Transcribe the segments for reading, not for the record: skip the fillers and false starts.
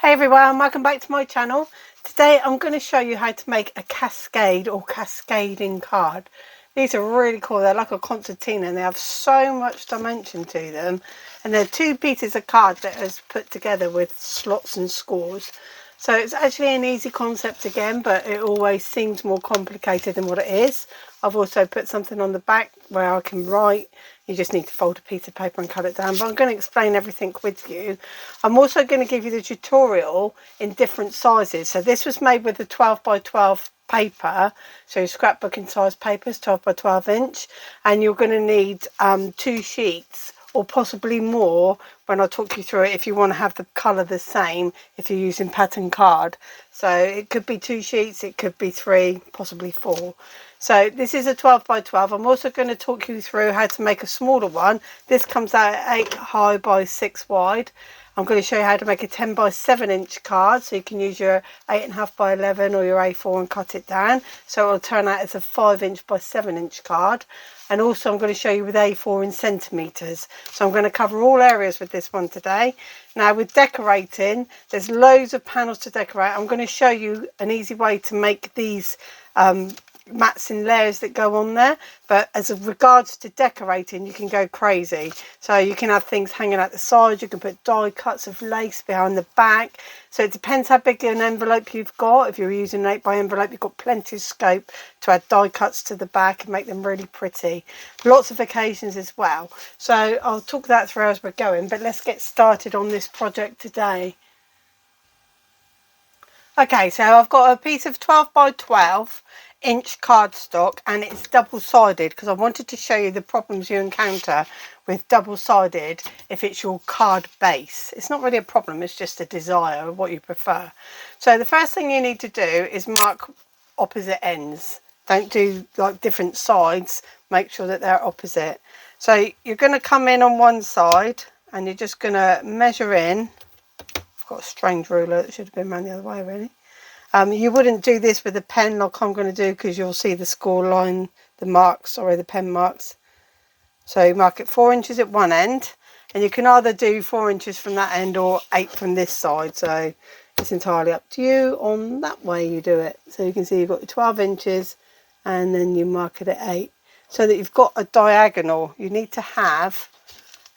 Hey everyone, welcome back to my channel. Today I'm going to show you how to make a cascade or cascading card. These are really cool. They're like a concertina and they have so much dimension to them. And they're two pieces of card that is put together with slots and scores. So it's actually an easy concept again, but it always seems more complicated than what it is. I've also put something on the back where I can write. You just need to fold a piece of paper and cut it down, but I'm going to explain everything with you. I'm also going to give you the tutorial in different sizes. So this was made with a 12 by 12 paper, so scrapbooking size papers, 12 by 12 inch, and you're going to need 2 sheets or possibly more when I talk you through it, if you want to have the colour the same if you're using pattern card. So it could be 2 sheets, it could be 3, possibly 4. So this is a 12 by 12. I'm also going to talk you through how to make a smaller one. This comes out at 8 high by 6 wide. I'm going to show you how to make a 10 by 7 inch card, so you can use your 8.5 by 11 or your A4 and cut it down, so it will turn out as a 5 inch by 7 inch card. And also I'm going to show you with A4 in centimetres. So I'm going to cover all areas with this one today. Now with decorating, there's loads of panels to decorate. I'm going to show you an easy way to make these mats and layers that go on there, but as of regards to decorating, you can go crazy. So you can have things hanging out the side, you can put die cuts of lace behind the back. So it depends how big an envelope you've got. If you're using an 8 by envelope, you've got plenty of scope to add die cuts to the back and make them really pretty. Lots of occasions as well. So I'll talk that through as we're going, but let's get started on this project today. Okay, so I've got a piece of 12 by 12 inch cardstock, and it's double-sided because I wanted to show you the problems you encounter with double-sided if it's your card base. It's not really a problem, it's just a desire of what you prefer. So the first thing you need to do is mark opposite ends. Don't do like different sides, make sure that they're opposite. So you're going to come in on one side and you're just going to measure in. I've got a strange ruler that should have been around the other way really. You wouldn't do this with a pen like I'm going to do, because you'll see the score line, the marks, sorry, the pen marks. So you mark it 4 inches at one end, and you can either do 4 inches from that end or 8 from this side. So it's entirely up to you on that way you do it. So you can see you've got your 12 inches and then you mark it at 8. So that you've got a diagonal, you need to have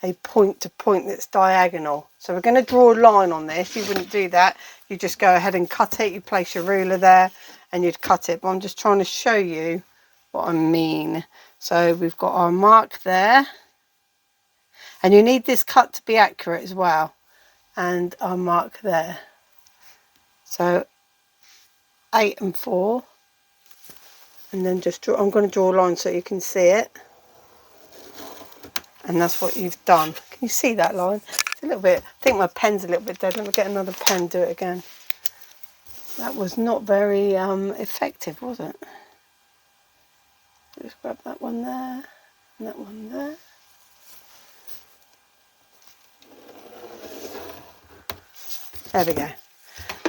a point to point that's diagonal. So we're going to draw a line on this. You wouldn't do that. You just go ahead and cut it. You place your ruler there and you'd cut it. But I'm just trying to show you what I mean. So we've got our mark there. And you need this cut to be accurate as well. And our mark there. So 8 and 4. And then just draw. I'm going to draw a line so you can see it. And that's what you've done. Can you see that line? It's a little bit, I think my pen's a little bit dead. Let me get another pen, do it again. That was not very effective, was it? Just grab that one there, and that one there. There we go.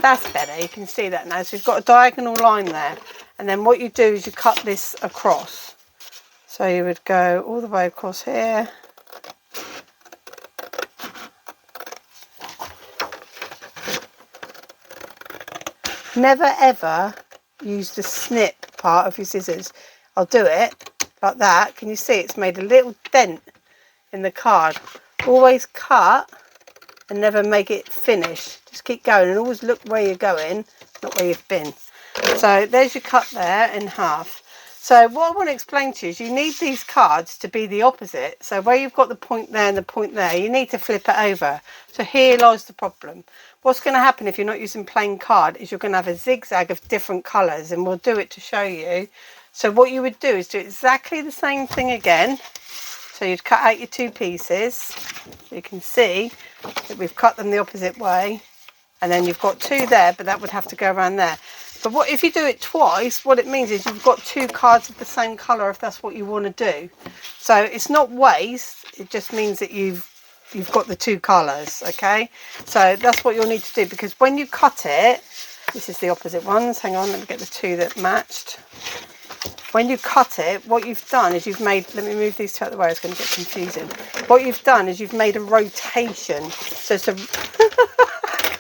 That's better, you can see that now. So we've got a diagonal line there. And then what you do is you cut this across. So you would go all the way across here. Never ever use the snip part of your scissors. I'll do it like that. Can you see it's made a little dent in the card? Always cut and never make it finish. Just keep going and always look where you're going, not where you've been. So there's your cut there in half. So what I want to explain to you is you need these cards to be the opposite. So where you've got the point there and the point there, you need to flip it over. So here lies the problem. What's going to happen if you're not using plain card is you're going to have a zigzag of different colours, and we'll do it to show you. So what you would do is do exactly the same thing again. So you'd cut out your 2 pieces. So you can see that we've cut them the opposite way. And then you've got 2 there, but that would have to go around there. But what if you do it twice, what it means is you've got 2 cards of the same colour if that's what you want to do. So it's not waste, it just means that you've got the 2 colours, okay? So that's what you'll need to do, because when you cut it, this is the opposite ones, hang on, let me get the 2 that matched. When you cut it, what you've done is you've made, let me move these 2 out of the way, it's going to get confusing. What you've done is you've made a rotation. So it's a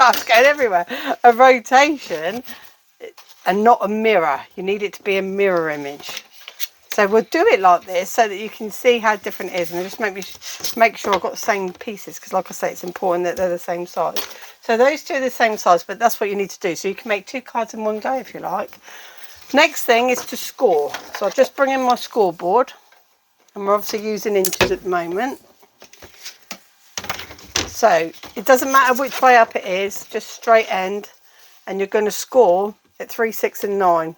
It's going everywhere. A rotation and not a mirror. You need it to be a mirror image. So we'll do it like this so that you can see how different it is, and just make sure I've got the same pieces, because like I say, it's important that they're the same size. So those two are the same size, but that's what you need to do. So you can make 2 cards in one go if you like. Next thing is to score. So I'll just bring in my scoreboard, and we're obviously using inches at the moment. So it doesn't matter which way up it is, just straight end, and you're going to score at 3, 6 and 9.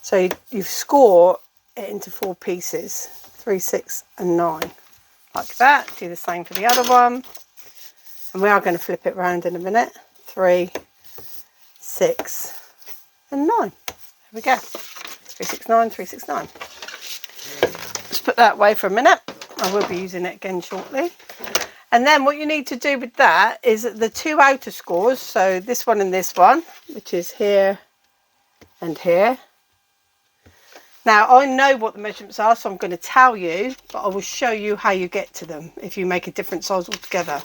So you score it into 4 pieces, 3, 6 and 9, like that. Do the same for the other one, and we are going to flip it around in a minute. 3, 6 and 9. There we go. 3, 6, 9, 3, 6, 9. Let's put that away for a minute. I will be using it again shortly. And then what you need to do with that is the 2 outer scores, so this one and this one, which is here and here. Now, I know what the measurements are, so I'm going to tell you, but I will show you how you get to them if you make a different size altogether.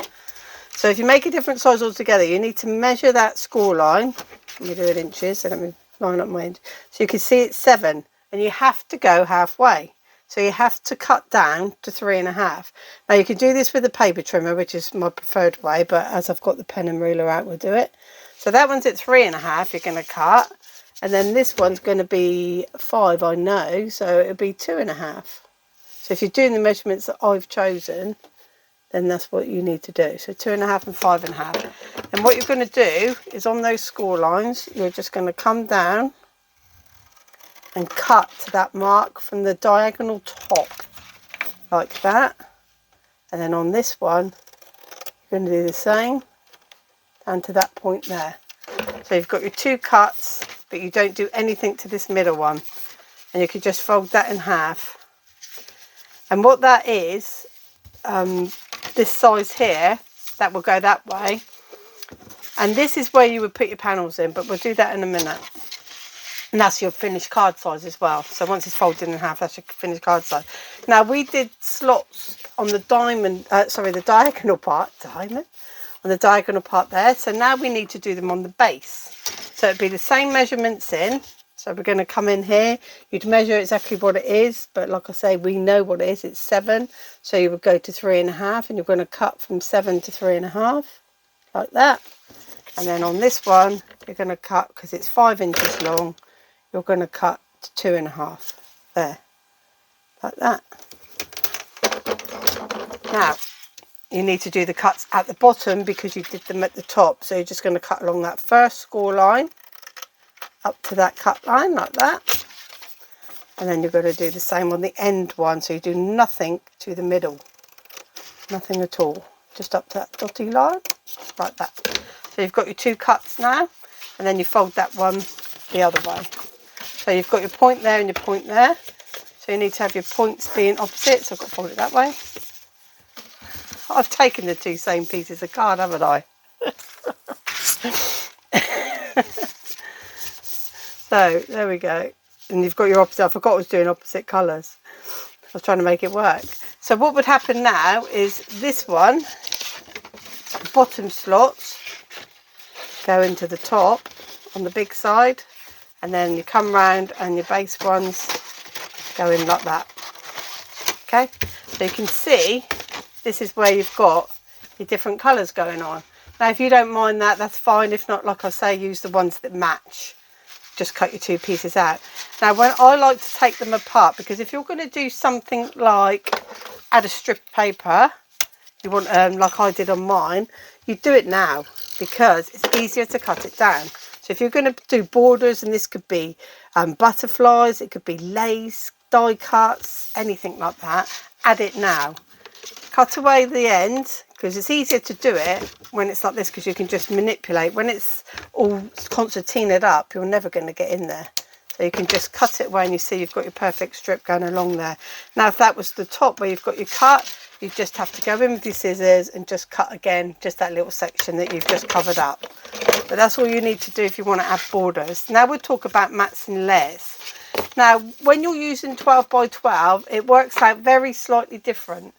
So if you make a different size altogether, you need to measure that score line. Let me do it in inches, so let me line up my inch. So you can see it's 7, and you have to go halfway. So you have to cut down to 3.5. Now you can do this with a paper trimmer, which is my preferred way, but as I've got the pen and ruler out, we'll do it. So that one's at 3.5, you're going to cut. And then this one's going to be 5, I know, so it'll be 2.5. So if you're doing the measurements that I've chosen, then that's what you need to do. So 2.5 and 5.5. And what you're going to do is on those score lines, you're just going to come down and cut to that mark from the diagonal top, like that. And then on this one, you're going to do the same, down to that point there. So you've got your 2 cuts, but you don't do anything to this middle one. And you can just fold that in half. And what that is, this size here, that will go that way. And this is where you would put your panels in, but we'll do that in a minute. And that's your finished card size as well. So once it's folded in half, that's your finished card size. Now we did slots on the the diagonal part, on the diagonal part there. So now we need to do them on the base. So it'd be the same measurements in. So we're going to come in here. You'd measure exactly what it is, but like I say, we know what it is. It's 7. So you would go to 3.5, and you're going to cut from 7 to 3.5, like that. And then on this one, you're going to cut, because it's 5 inches long, you're going to cut to 2.5 there, like that. Now you need to do the cuts at the bottom because you did them at the top, so you're just going to cut along that first score line up to that cut line, like that. And then you're going to do the same on the end one, so you do nothing to the middle, nothing at all, just up to that dotty line, like that. So you've got your 2 cuts now, and then you fold that one the other way. So you've got your point there and your point there. So you need to have your points being opposite. So I've got to fold it that way. I've taken the 2 same pieces of card, haven't I? So there we go. And you've got your opposite. I forgot I was doing opposite colours. I was trying to make it work. So what would happen now is this one, the bottom slots go into the top on the big side. And then you come round and your base ones go in like that. Okay, so you can see this is where you've got your different colours going on. Now if you don't mind that, that's fine. If not, like I say, use the ones that match. Just cut your 2 pieces out. Now when I like to take them apart, because if you're going to do something like add a strip of paper, you want like I did on mine, you do it now because it's easier to cut it down. So if you're going to do borders, and this could be butterflies, it could be lace, die cuts, anything like that, add it now. Cut away the end, because it's easier to do it when it's like this, because you can just manipulate. When it's all concertinaed up, you're never going to get in there. So you can just cut it away, and you see you've got your perfect strip going along there. Now if that was the top where you've got your cut, you just have to go in with your scissors and just cut again, just that little section that you've just covered up. But that's all you need to do if you want to add borders. Now we'll talk about mats and layers. Now when you're using 12 by 12, it works out very slightly different.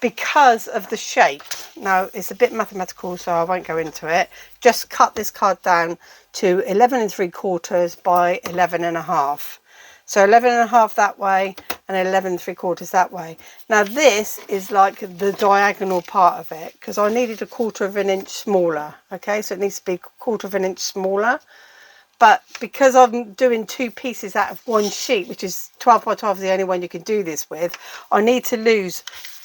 because of the shape. Now it's a bit mathematical, so I won't go into it. Just cut this card down to 11 3/4 by 11 1/2. So 11 1/2 that way and 11 3/4 that way. Now this is like the diagonal part of it, because I needed 1/4 of an inch smaller. Okay, so it needs to be 1/4 of an inch smaller. But because I'm doing 2 pieces out of one sheet, which is 12 by 12 is the only one you can do this with, I need to lose,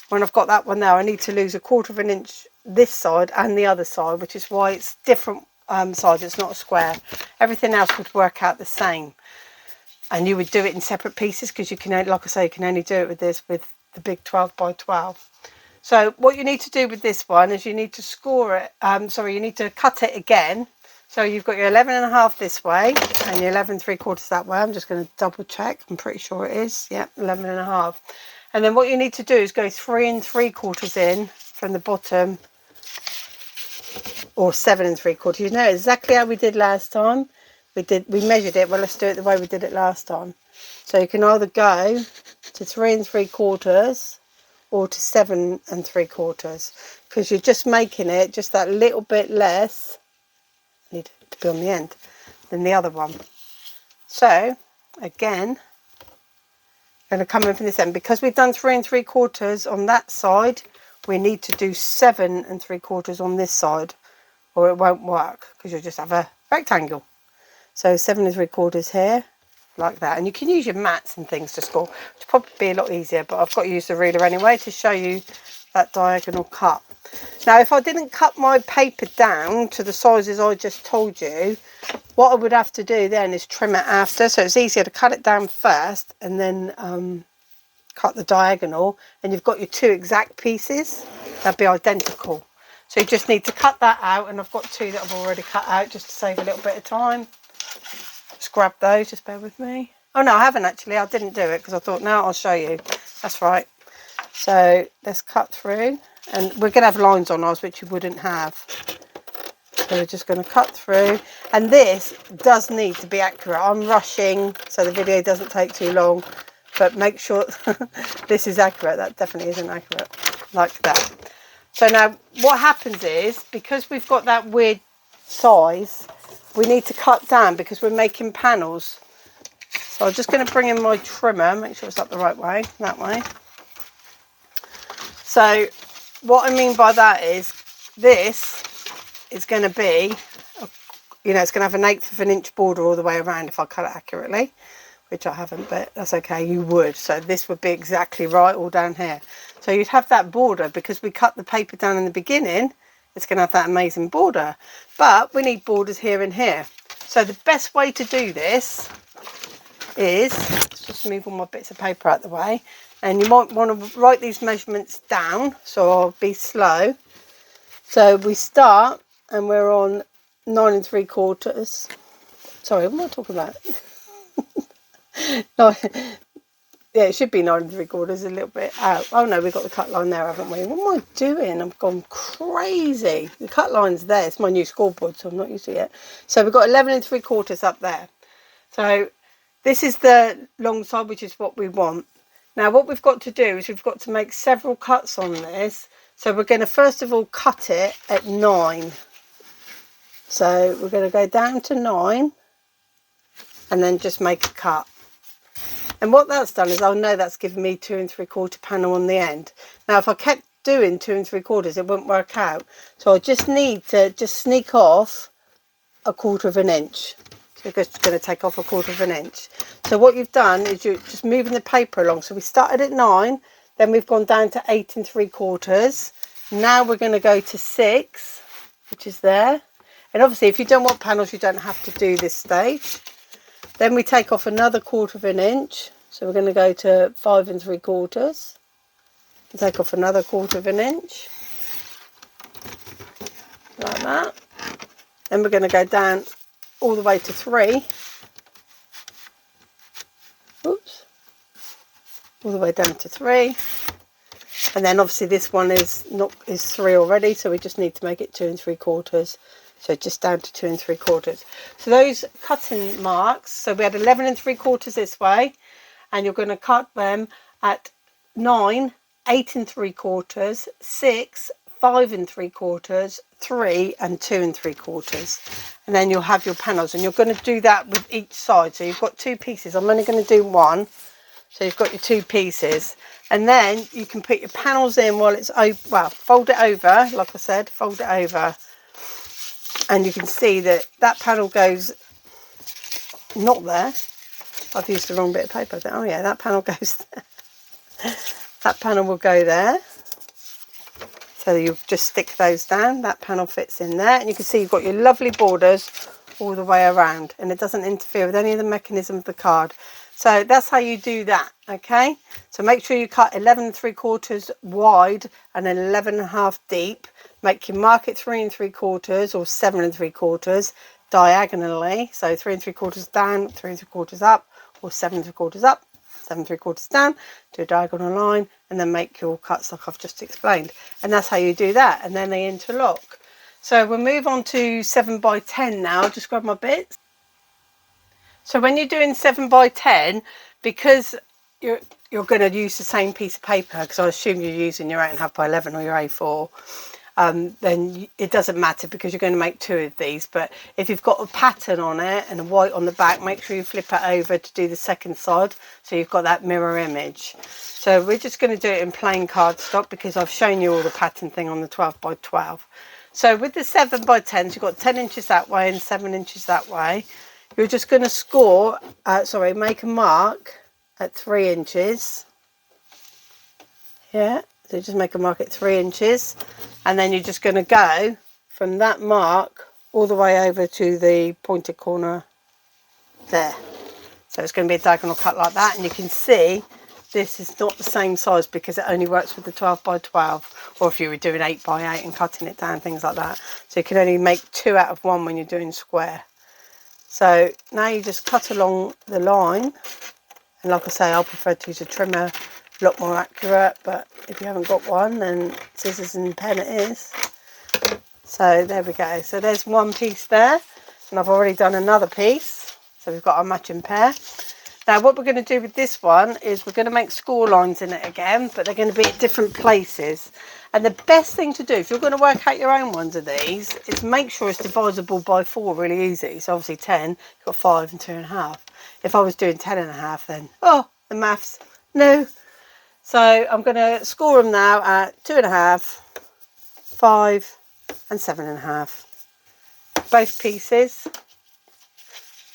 when I've got that one there, I need to lose 1/4 of an inch this side and the other side, which is why it's different sides. It's not a square. Everything else would work out the same. And you would do it in separate pieces, because you can, like I say, you can only do it with this, with the big 12 by 12. So what you need to do with this one is you need to score it, you need to cut it again. So you've got your 11 1/2 this way and your 11 3/4 that way. I'm just going to double check. I'm pretty sure it is. Yep, 11 1/2. And then what you need to do is go 3 3/4 in from the bottom, or 7 3/4. You know exactly how we did last time. We measured it. Well, let's do it the way we did it last time. So you can either go to 3 3/4 or to 7 3/4, because you're just making it just that little bit less, need to be on the end, than the other one. So again, I'm going to come in from this end. Because we've done 3 3/4 on that side, we need to do 7 3/4 on this side, or it won't work, because you'll just have a rectangle. So 7 3/4 here, like that. And you can use your mats and things to score, which will probably be a lot easier, but I've got to use the ruler anyway to show you that diagonal cut. Now, if I didn't cut my paper down to the sizes I just told you, what I would have to do then is trim it after. So it's easier to cut it down first and then cut the diagonal, and you've got your 2 exact pieces. They'll be identical. So you just need to cut that out, and I've got 2 that I've already cut out just to save a little bit of time. Just grab those, just bear with me. Oh no, I haven't actually. I didn't do it because I thought, no, I'll show you. That's right. So let's cut through, and we're going to have lines on ours which you wouldn't have. So we're just going to cut through, and this does need to be accurate. I'm rushing so the video doesn't take too long, but make sure this is accurate. That definitely isn't accurate, like that. So now what happens is, because we've got that weird size, we need to cut down because we're making panels. So I'm just going to bring in my trimmer, make sure it's up the right way, that way. So what I mean by that is, this is going to be, it's going to have 1/8 of an inch border all the way around if I cut it accurately, which I haven't, but that's okay, you would. So this would be exactly right all down here. So you'd have that border, because we cut the paper down in the beginning, it's going to have that amazing border. But we need borders here and here. So the best way to do this is, let's just move all my bits of paper out the way, and you might want to write these measurements down, so I'll be slow. So we start, and we're on 9 3/4. Sorry, what am I talking about? No, yeah, it should be 9 3/4, a little bit out. Oh no, we've got the cut line there, haven't we? What am I doing? I've gone crazy. The cut line's there. It's my new scoreboard, so I'm not used to it yet. So we've got 11 3/4 up there. So this is the long side, which is what we want. Now what we've got to do is we've got to make several cuts on this. So we're going to first of all cut it at 9. So we're going to go down to 9 and then just make a cut. And what that's done is, I'll know that's given me 2 3/4 panel on the end. Now if I kept doing 2 3/4, it wouldn't work out. So I just need to just sneak off 1/4 of an inch. So we're just going to take off 1/4 of an inch. So what you've done is you're just moving the paper along. So we started at 9, then we've gone down to 8 3/4. Now we're going to go to 6, which is there. And obviously if you don't want panels, you don't have to do this stage. Then we take off another 1/4 of an inch. So we're going to go to 5 3/4. Take off another 1/4 of an inch. Like that. Then we're going to go down all the way to 3. Oops. All the way down to 3. And then obviously this one is 3 already, so we just need to make it 2 3/4. So just down to 2 3/4. So those cutting marks, so we had 11 3/4 this way, and you're going to cut them at 9, 8 3/4, 6, 5 3/4, 3 and 2 3/4, and then you'll have your panels, and you're going to do that with each side. So you've got 2 pieces. I'm only going to do one, so you've got your 2 pieces, and then you can put your panels in while it's open. Well, fold it over, like I said, fold it over, and you can see that that panel goes not there. I've used the wrong bit of paper. Oh yeah, that panel goes there. That panel will go there. So you just stick those down. That panel fits in there, and you can see you've got your lovely borders all the way around, and it doesn't interfere with any of the mechanism of the card. So that's how you do that. Okay, so make sure you cut 11 3/4 wide and 11 1/2 deep. Make your mark at 3 3/4 or 7 3/4 diagonally. So 3 3/4 down, 3 3/4 up, or 7 3/4 up, 7 3/4 down, do a diagonal line, and then make your cuts like I've just explained. And that's how you do that, and then they interlock. So we'll move on to 7 by 10 now. Just grab my bits. So when you're doing 7 by 10, because you're going to use the same piece of paper, because I assume you're using your 8 1/2 by 11 or your A4, then it doesn't matter, because you're going to make 2 of these. But if you've got a pattern on it and a white on the back, make sure you flip it over to do the second side, so you've got that mirror image. So we're just going to do it in plain cardstock, because I've shown you all the pattern thing on the 12 by 12. So with the 7 by 10s, you've got 10 inches that way and 7 inches that way. You're just going to score, make a mark at 3 inches. Yeah, so just make a mark at 3 inches, and then you're just going to go from that mark all the way over to the pointed corner there. So it's going to be a diagonal cut like that, and you can see this is not the same size, because it only works with the 12 by 12, or if you were doing 8 by 8 and cutting it down, things like that. So you can only make 2 out of 1 when you're doing square. So now you just cut along the line, and like I say, I prefer to use a trimmer, a lot more accurate, but if you haven't got one, then scissors and pen it is. So there we go. So there's one piece there, and I've already done another piece, so we've got our matching pair. Now what we're going to do with this one is we're going to make score lines in it again, but they're going to be at different places. And the best thing to do, if you're going to work out your own ones of these, is make sure it's divisible by 4 really easy. So obviously 10, you've got 5 and 2 1/2. If I was doing 10 1/2, then, oh, the maths, no. So I'm going to score them now at 2 1/2, 5 and 7 1/2. Both pieces.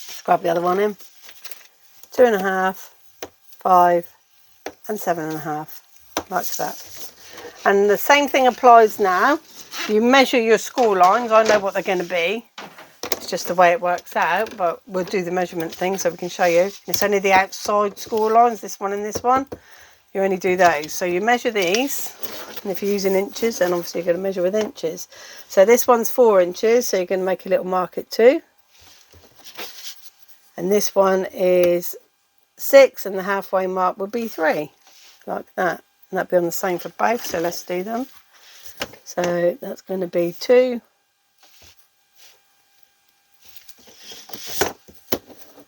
Let's grab the other one in. 2 1/2, 5 and 7 1/2, like that. And the same thing applies now. You measure your score lines. I know what they're going to be. It's just the way it works out, but we'll do the measurement thing so we can show you. It's only the outside score lines, this one and this one. You only do those. So you measure these, and if you're using inches, then obviously you're going to measure with inches. So this one's 4 inches, so you're going to make a little mark at 2. And this one is 6, and the halfway mark would be 3, like that. And that'll be on the same for both, so let's do them. So that's going to be 2.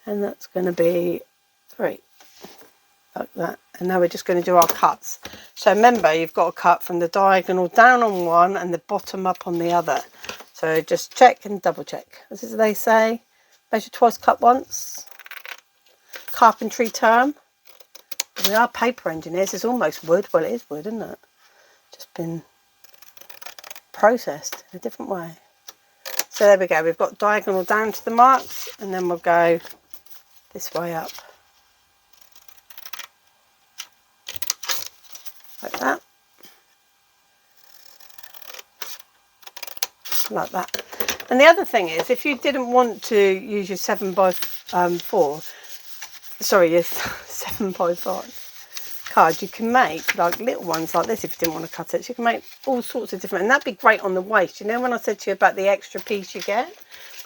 And that's going to be 3, like that. And now we're just going to do our cuts. So remember, you've got to cut from the diagonal down on one and the bottom up on the other. So just check and double check. As they say, measure twice, cut once. Carpentry term. We are paper engineers. It's almost wood. Well, it is wood, isn't it? Just been processed in a different way. So there we go. We've got diagonal down to the marks, and then we'll go this way up. Like that. Like that. And the other thing is, if you didn't want to use your 7 by 4, sorry, yes, 7 by 5 card, you can make like little ones like this if you didn't want to cut it. So you can make all sorts of different, and that'd be great on the waist. You know, when I said to you about the extra piece you get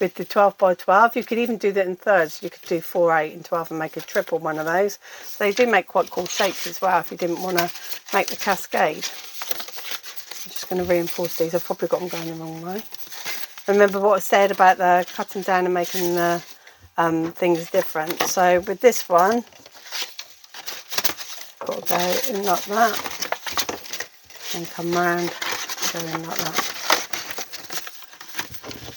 with the 12 by 12, you could even do that in thirds. You could do 4, 8 and 12 and make a triple one of those. So they do make quite cool shapes as well if you didn't want to make the cascade. I'm just going to reinforce these. I've probably got them going the wrong way. Remember what I said about the cutting down and making the things different. So with this one, got to go in like that. and come round, go in like that.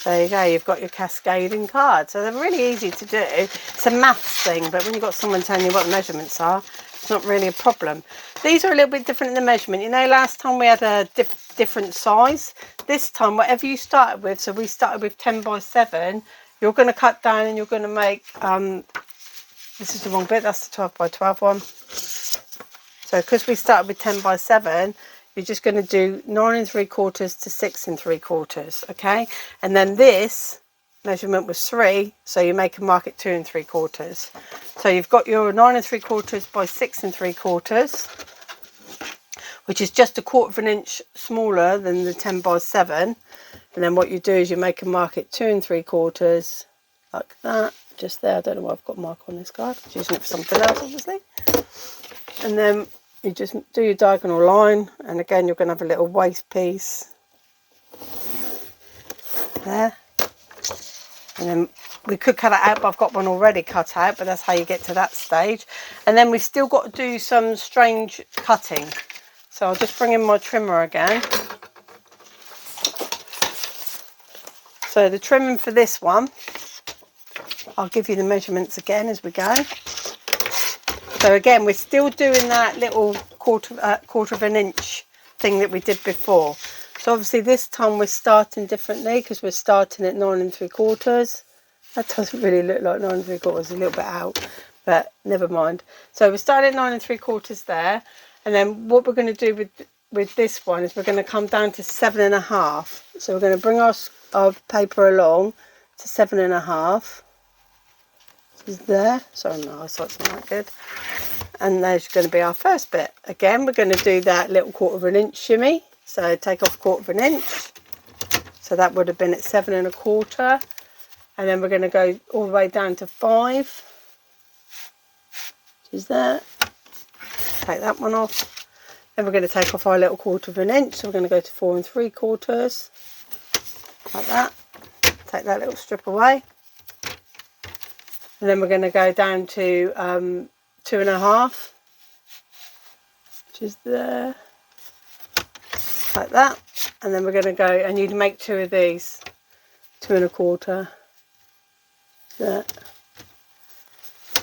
There you go, you've got your cascading card. So they're really easy to do. It's a maths thing, but when you've got someone telling you what the measurements are, it's not really a problem. These are a little bit different in the measurement. You know, last time we had a different size. This time, whatever you started with, so we started with 10 by 7, you're going to cut down and you're going to make, this is the wrong bit, that's the 12 by 12 one. So because we started with 10 by 7, you're just going to do 9 3/4 to 6 3/4, okay? And then this measurement was 3, so you make a mark at 2 3/4. So you've got your 9 3/4 by 6 3/4, which is just 1/4 inch smaller than the 10 by 7. And then what you do is you make a mark at 2 3/4, like that, just there. I don't know why I've got a mark on this card. I'm using it for something else, obviously. And then you just do your diagonal line, and again you're going to have a little waste piece there. And then we could cut it out, but I've got one already cut out, but that's how you get to that stage. And then we've still got to do some strange cutting. So I'll just bring in my trimmer again. So the trimming for this one, I'll give you the measurements again as we go. So again, we're still doing that little quarter of an inch thing that we did before. So obviously this time we're starting differently because we're starting at 9 3/4. That doesn't really look like 9 3/4, a little bit out, but never mind. So we're starting at 9 3/4 there, and then what we're going to do with this one is we're going to come down to 7.5. So we're going to bring our paper along to 7.5. Is there? Sorry, no, I thought it's not that good. And there's going to be our first bit. Again, we're going to do that little 1/4 inch shimmy. So take off 1/4 inch. So that would have been at 7.25. And then we're going to go all the way down to 5. Which is there. Take that one off. Then we're going to take off our little 1/4 inch. So we're going to go to 4 3/4. Like that. Take that little strip away. And then we're going to go down to 2.5, which is there, like that. And then we're going to go, and you'd make 2 of these, 2 1/4, there.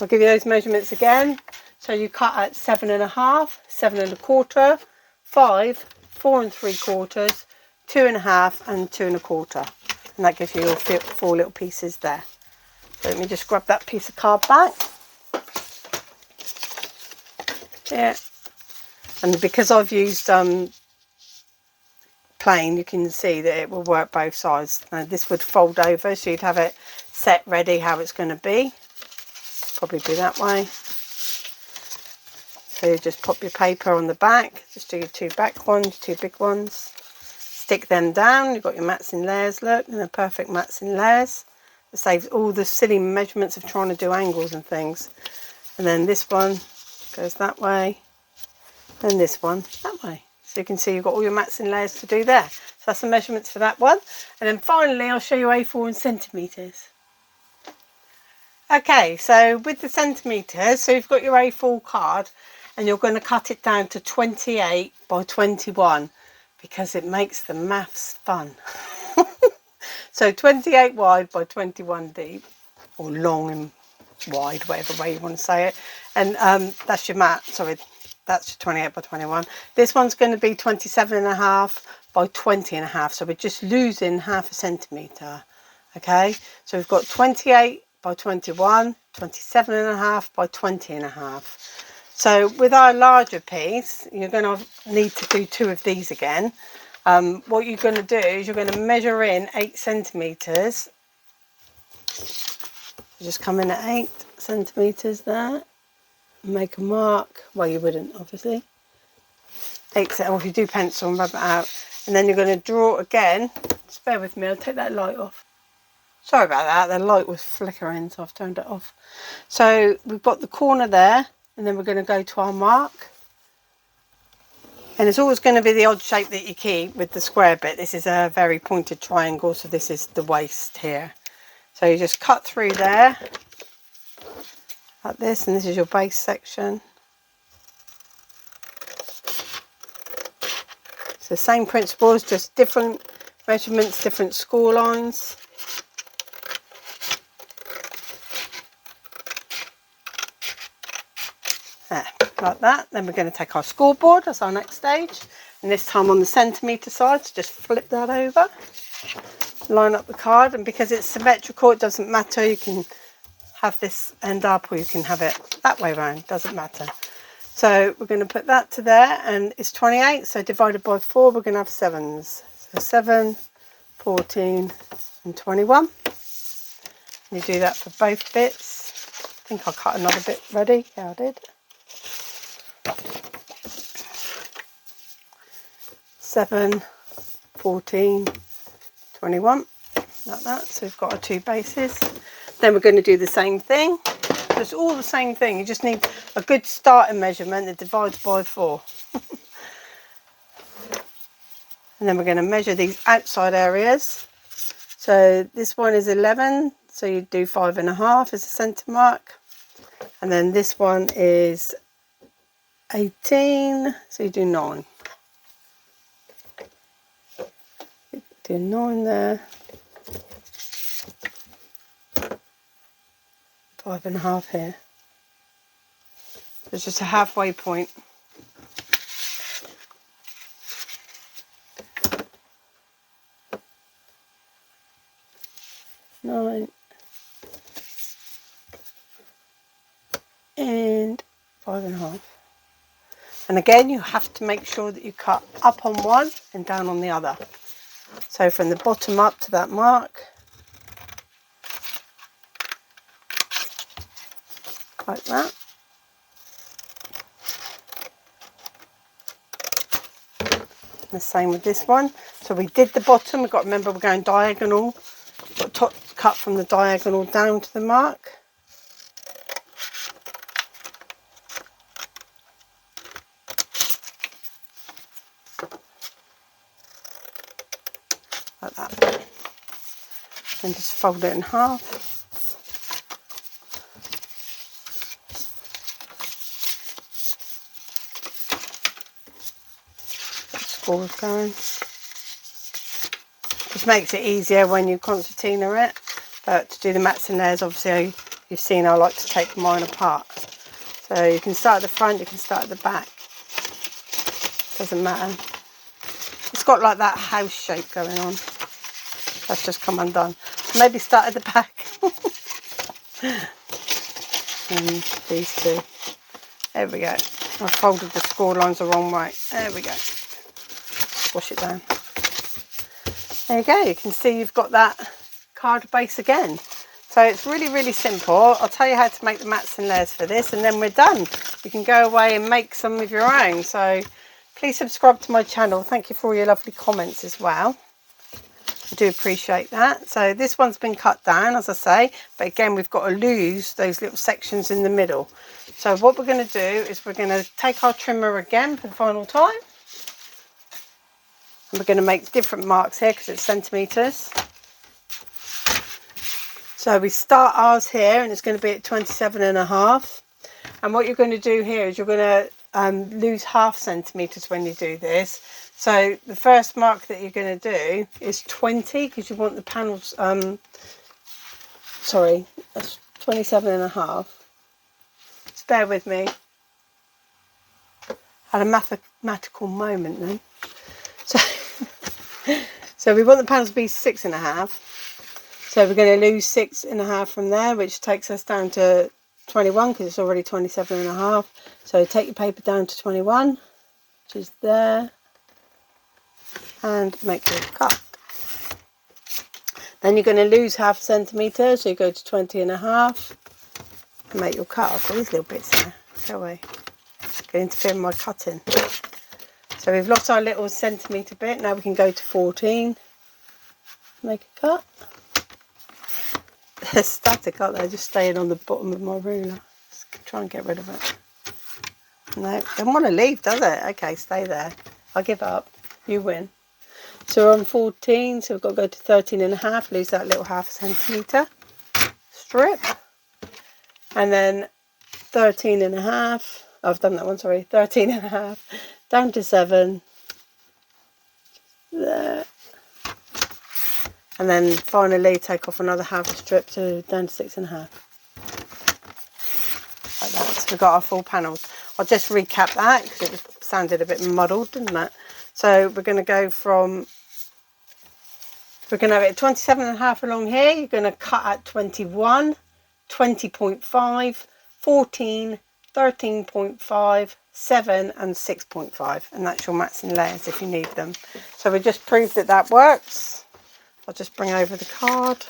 I'll give you those measurements again. So you cut at 7.5, 7 1/4, 5, 4 3/4, 2.5, and 2 1/4. And that gives you your 4 little pieces there. So let me just grab that piece of card back. Yeah. And because I've used plain, you can see that it will work both sides. Now this would fold over, so you'd have it set ready how it's going to be. Probably be that way. So you just pop your paper on the back. Just do your 2 back ones, 2 big ones. Stick them down. You've got your mats in layers, look, and they're perfect mats in layers. It saves all the silly measurements of trying to do angles and things. And then this one goes that way, and this one that way. So you can see you've got all your mats in layers to do there. So that's the measurements for that one. And then finally I'll show you A4 in centimetres. Okay, so with the centimetres, so you've got your A4 card and you're going to cut it down to 28 by 21 because it makes the maths fun. So 28 wide by 21 deep, or long and wide, whatever way you want to say it. And that's your mat, sorry, that's your 28 by 21. This one's going to be 27.5 by 20.5, so we're just losing 1/2 centimetre, okay? So we've got 28 by 21, 27.5 by 20.5. So with our larger piece, you're going to need to do 2 of these again. What you're going to do is you're going to measure in 8 centimetres. Just come in at 8 centimetres there. Make a mark. Well, you wouldn't, obviously. 8 centimetres, or if you do pencil and rub it out. And then you're going to draw again. Just bear with me, I'll take that light off. Sorry about that, the light was flickering, so I've turned it off. So we've got the corner there, and then we're going to go to our mark. And it's always going to be the odd shape that you keep with the square bit. This is a very pointed triangle, so this is the waist here. So you just cut through there, like this, and this is your base section. So same principles, just different measurements, different score lines. There, like that. Then we're going to take our scoreboard as our next stage, and this time on the centimetre side, so just flip that over, line up the card, and because it's symmetrical it doesn't matter, you can have this end up or you can have it that way around, doesn't matter. So we're going to put that to there, and it's 28, so divided by 4 we're going to have 7s. So 7, 14 and 21. You do that for both bits. I think I cut another bit ready. Yeah, I did. 7, 14, 21, like that. So we've got our 2 bases. Then we're going to do the same thing. It's all the same thing. You just need a good starting measurement that divides by 4. And then we're going to measure these outside areas. So this one is 11, so you do 5.5 as a centre mark. And then this one is 18, so you do 9. Do 9 there. 5.5 here. It's just a halfway point. Nine and 5.5. And again, you have to make sure that you cut up on one and down on the other. So from the bottom up to that mark, like that. The same with this one. So we did the bottom, we've got to remember we're going diagonal. Got top cut from the diagonal down to the mark. Like that. And just fold it in half. Scores going. Just makes it easier when you concertina it. But to do the mats and layers, obviously you've seen I like to take mine apart. So you can start at the front, you can start at the back. Doesn't matter. It's got like that house shape going on. That's just come undone. So maybe start at the back. And these two. There we go. I folded the score lines the wrong way. There we go. Wash it down. There you go. You can see you've got that card base again. So it's really, really simple. I'll tell you how to make the mats and layers for this, and then we're done. You can go away and make some of your own. So please subscribe to my channel. Thank you for all your lovely comments as well. I do appreciate that. So this one's been cut down, as I say, but again we've got to lose those little sections in the middle. So what we're going to do is we're going to take our trimmer again for the final time, and we're going to make different marks here because it's centimetres. So we start ours here, and it's going to be at 27.5. And what you're going to do here is you're going to lose half centimetres when you do this. So the first mark that you're going to do is 20, because you want the panels, sorry, that's 27.5. Just bear with me. Had a mathematical moment then. So we want the panels to be 6.5. So we're going to lose 6.5 from there, which takes us down to 21, because it's already 27.5. So take your paper down to 21, which is there, and make your cut. Then you're going to lose half a centimetre, so you go to 20.5 and make your cut. I've got these little bits there. Go away. Going to interfere with my cutting. So we've lost our little centimetre bit. Now we can go to 14. Make a cut. They're static, aren't they? Just staying on the bottom of my ruler. Just try and get rid of it. No, don't want to leave, does it? Okay, stay there. I'll give up. You win. So we're on 14, so we've got to go to 13.5, lose that little half centimetre strip. And then 13.5. Oh, I've done that one, sorry. 13.5, down to 7. there. And then finally take off another half strip to down to 6.5. Like that. So we've got our full panels. I'll just recap that because it sounded a bit muddled, didn't it? So we're going to go from, we're going to have it 27.5 along here. You're going to cut at 21, 20.5, 14, 13.5, 7 and 6.5, and that's your mats and layers if you need them. So we just proved that that works. I'll just bring over the card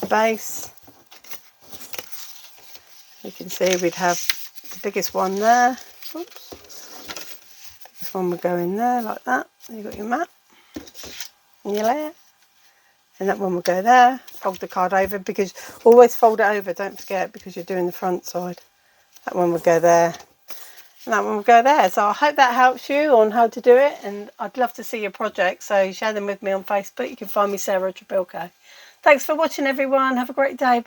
base. You can see we'd have the biggest one there. Oops. Biggest one would go in there like that. You've got your mat and your layer. And that one will go there. Fold the card over, because always fold it over, don't forget, because you're doing the front side. That one will go there. And that one will go there. So I hope that helps you on how to do it. And I'd love to see your projects. So share them with me on Facebook. You can find me, Sarah Trebilcock. Thanks for watching, everyone. Have a great day. Bye.